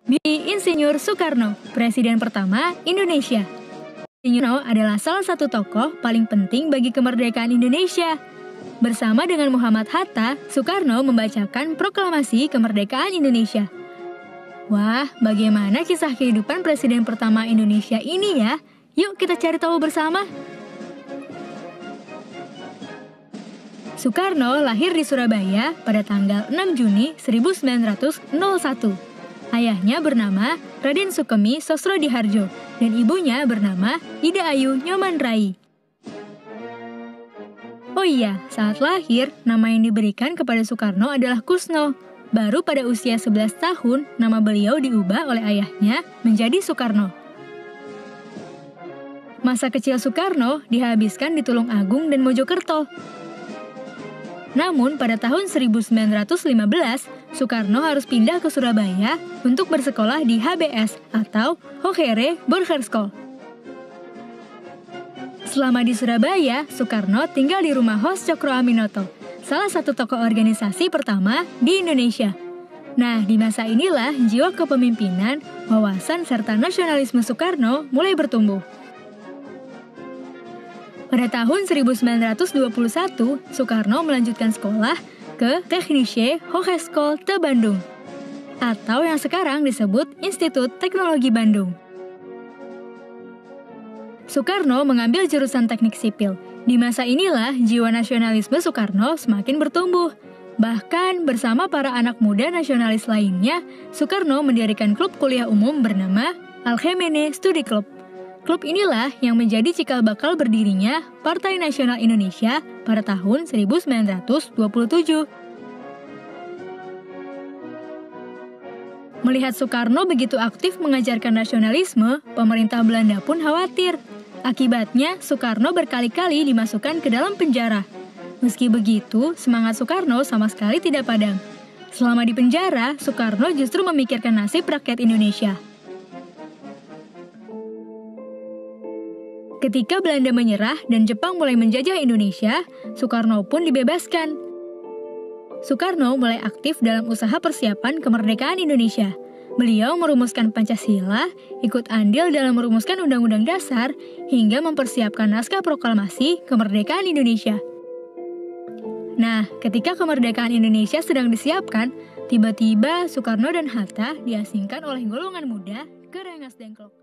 Insinyur Soekarno, Presiden pertama Indonesia. Soekarno adalah salah satu tokoh paling penting bagi kemerdekaan Indonesia. Bersama dengan Muhammad Hatta, Soekarno membacakan proklamasi kemerdekaan Indonesia. Wah, bagaimana kisah kehidupan Presiden pertama Indonesia ini ya? Yuk kita cari tahu bersama. Soekarno lahir di Surabaya pada tanggal 6 Juni 1901. Ayahnya bernama Raden Sukemi Sosrodihardjo dan ibunya bernama Ida Ayu Nyoman Rai. Oh iya, saat lahir, nama yang diberikan kepada Soekarno adalah Kusno. Baru pada usia 11 tahun, nama beliau diubah oleh ayahnya menjadi Soekarno. Masa kecil Soekarno dihabiskan di Tulungagung dan Mojokerto. Namun pada tahun 1915, Soekarno harus pindah ke Surabaya untuk bersekolah di HBS atau Hogere Borgerskole. Selama di Surabaya, Soekarno tinggal di rumah Hos Cokroaminoto, salah satu tokoh organisasi pertama di Indonesia. Nah, di masa inilah jiwa kepemimpinan, wawasan serta nasionalisme Soekarno mulai bertumbuh. Pada tahun 1921, Soekarno melanjutkan sekolah ke Technische Hogeschool te Bandung, atau yang sekarang disebut Institut Teknologi Bandung. Soekarno mengambil jurusan teknik sipil. Di masa inilah jiwa nasionalisme Soekarno semakin bertumbuh. Bahkan bersama para anak muda nasionalis lainnya, Soekarno mendirikan klub kuliah umum bernama Algemene Studi Club. Klub inilah yang menjadi cikal bakal berdirinya Partai Nasional Indonesia pada tahun 1927. Melihat Soekarno begitu aktif mengajarkan nasionalisme, pemerintah Belanda pun khawatir. Akibatnya, Soekarno berkali-kali dimasukkan ke dalam penjara. Meski begitu, semangat Soekarno sama sekali tidak padam. Selama di penjara, Soekarno justru memikirkan nasib rakyat Indonesia. Ketika Belanda menyerah dan Jepang mulai menjajah Indonesia, Soekarno pun dibebaskan. Soekarno mulai aktif dalam usaha persiapan kemerdekaan Indonesia. Beliau merumuskan Pancasila, ikut andil dalam merumuskan Undang-Undang Dasar, hingga mempersiapkan naskah proklamasi kemerdekaan Indonesia. Nah, ketika kemerdekaan Indonesia sedang disiapkan, tiba-tiba Soekarno dan Hatta diasingkan oleh golongan muda ke Rengas Dengklok.